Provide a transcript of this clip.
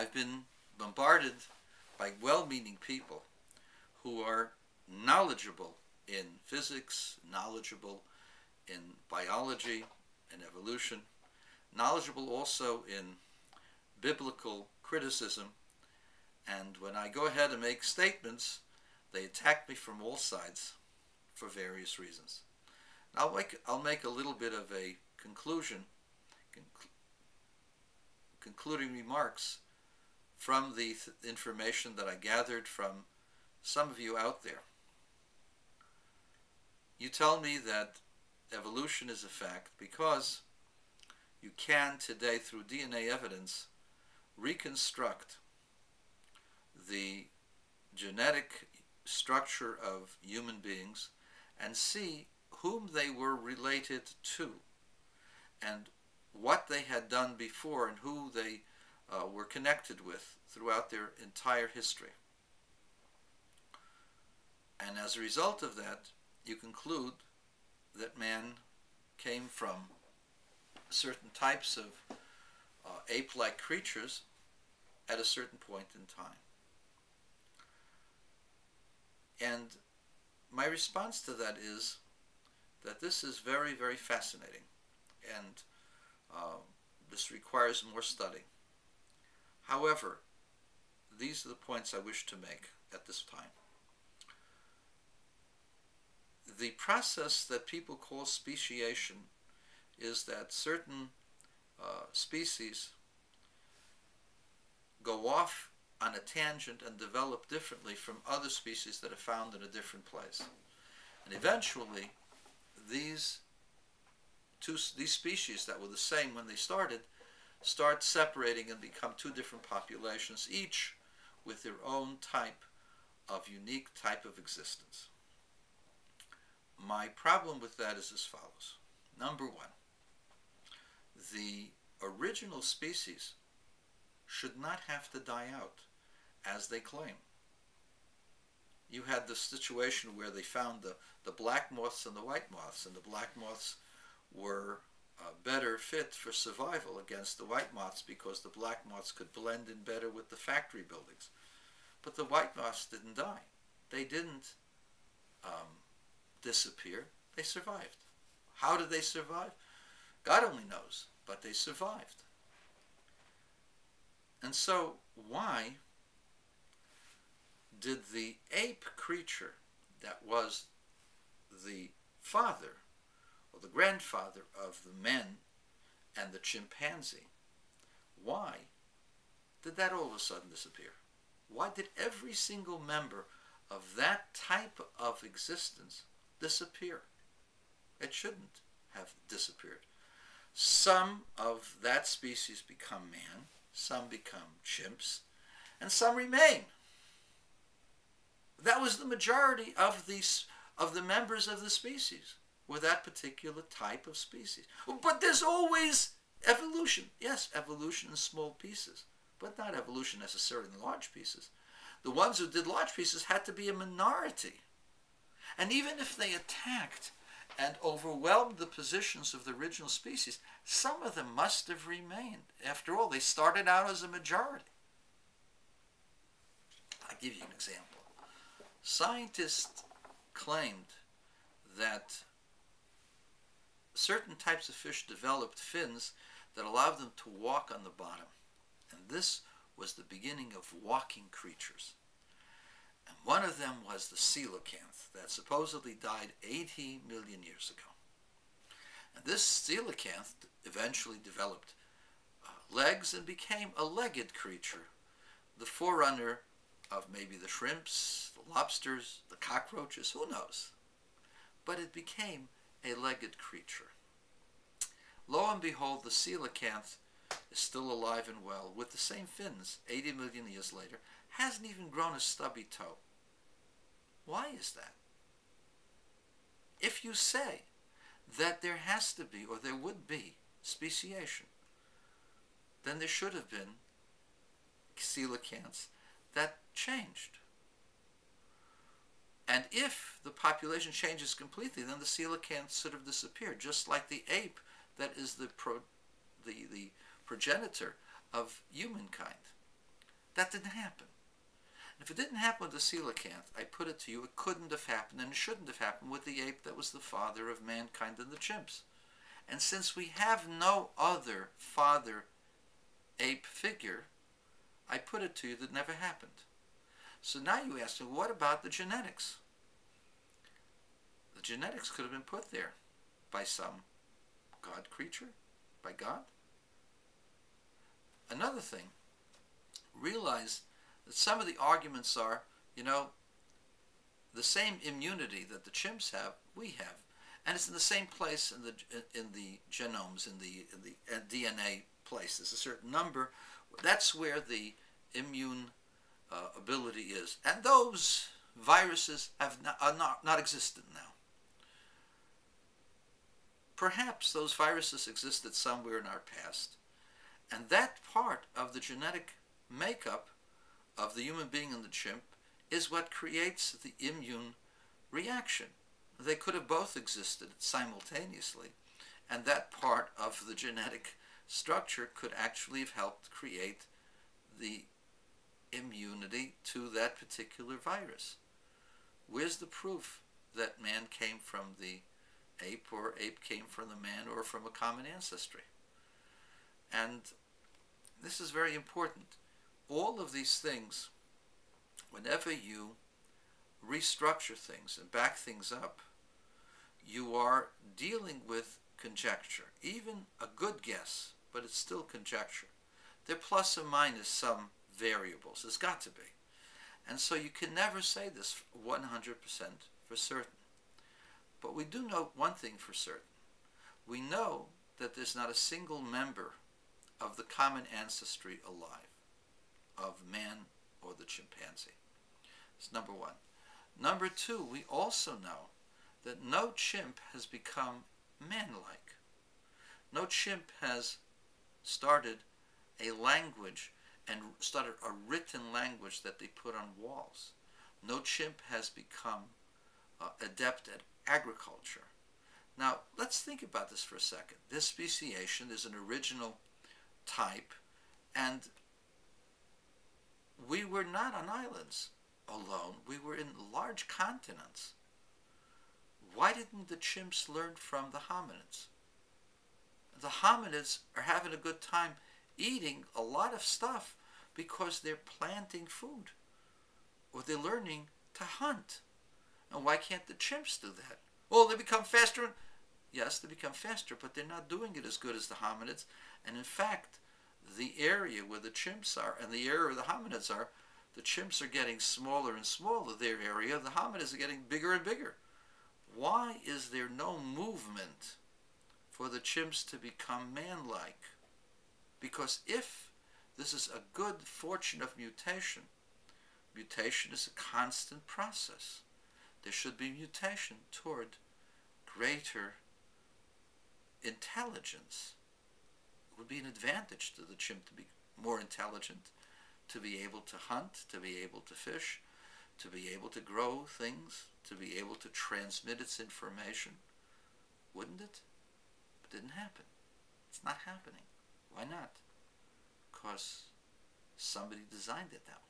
I've been bombarded by well-meaning people who are knowledgeable in physics, knowledgeable in biology and evolution, knowledgeable also in biblical criticism, and when I go ahead and make statements, they attack me from all sides for various reasons. I'll make a little bit of a concluding remarks from the information that I gathered from some of you out there. You tell me that evolution is a fact because you can today, through DNA evidence, reconstruct the genetic structure of human beings and see whom they were related to and what they had done before and who they were connected with throughout their entire history. And as a result of that, you conclude that man came from certain types of ape-like creatures at a certain point in time. And my response to that is that this is very, very fascinating, and this requires more study. However, these are the points I wish to make at this time. The process that people call speciation is that certain species go off on a tangent and develop differently from other species that are found in a different place. And eventually, these species that were the same when they started start separating and become two different populations, each with their own unique type of existence. My problem with that is as follows. Number one, the original species should not have to die out, as they claim. You had the situation where they found the black moths and the white moths, and the black moths were better fit for survival against the white moths because the black moths could blend in better with the factory buildings. But the white moths didn't die. They didn't disappear. They survived. How did they survive? God only knows, but they survived. And so, why did the ape creature that was the father or the grandfather of the men and the chimpanzee, why did that all of a sudden disappear? Why did every single member of that type of existence disappear? It shouldn't have disappeared. Some of that species become man, some become chimps, and some remain. That was the majority of the members of the species, were that particular type of species. But there's always evolution. Yes, evolution in small pieces, but not evolution necessarily in large pieces. The ones who did large pieces had to be a minority. And even if they attacked and overwhelmed the positions of the original species, some of them must have remained. After all, they started out as a majority. I'll give you an example. Scientists claimed that certain types of fish developed fins that allowed them to walk on the bottom. And this was the beginning of walking creatures. And one of them was the coelacanth that supposedly died 80 million years ago. And this coelacanth eventually developed legs and became a legged creature, the forerunner of maybe the shrimps, the lobsters, the cockroaches, who knows? But it became a legged creature. Lo and behold, the coelacanth is still alive and well with the same fins 80 million years later, hasn't even grown a stubby toe. Why is that? If you say that there has to be, or there would be, speciation, then there should have been coelacanths that changed. And if the population changes completely, then the coelacanth should have disappeared, just like the ape that is the progenitor of humankind. That didn't happen. And if it didn't happen with the coelacanth, I put it to you, it couldn't have happened, and it shouldn't have happened with the ape that was the father of mankind and the chimps. And since we have no other father ape figure, I put it to you that never happened. So now you ask me, what about the genetics? The genetics could have been put there by some God creature, by God. Another thing, realize that some of the arguments are, the same immunity that the chimps have, we have. And it's in the same place in the genomes, in the DNA place. There's a certain number. That's where the immune ability is. And those viruses are not existent now. Perhaps those viruses existed somewhere in our past. And that part of the genetic makeup of the human being and the chimp is what creates the immune reaction. They could have both existed simultaneously, and that part of the genetic structure could actually have helped create the immunity to that particular virus. Where's the proof that man came from the ape, or ape came from the man, or from a common ancestry? And this is very important. All of these things, whenever you restructure things and back things up, you are dealing with conjecture. Even a good guess, but it's still conjecture. There are plus or minus some variables. There's got to be. And so you can never say this 100% for certain. But we do know one thing for certain. We know that there's not a single member of the common ancestry alive, of man or the chimpanzee. That's number one. Number two, we also know that no chimp has become man-like. No chimp has started a language and started a written language that they put on walls. No chimp has become adept at agriculture. Now, let's think about this for a second. This speciation is an original type, and we were not on islands alone. We were in large continents. Why didn't the chimps learn from the hominids? The hominids are having a good time eating a lot of stuff because they're planting food, or they're learning to hunt. And why can't the chimps do that? Well, they become faster. Yes, they become faster, but they're not doing it as good as the hominids. And in fact, the area where the chimps are and the area where the hominids are, the chimps are getting smaller and smaller, their area. The hominids are getting bigger and bigger. Why is there no movement for the chimps to become man-like? Because if this is a good fortune of mutation, mutation is a constant process. There should be mutation toward greater intelligence. It would be an advantage to the chimp to be more intelligent, to be able to hunt, to be able to fish, to be able to grow things, to be able to transmit its information. Wouldn't it? It didn't happen. It's not happening. Why not? Because somebody designed it that way.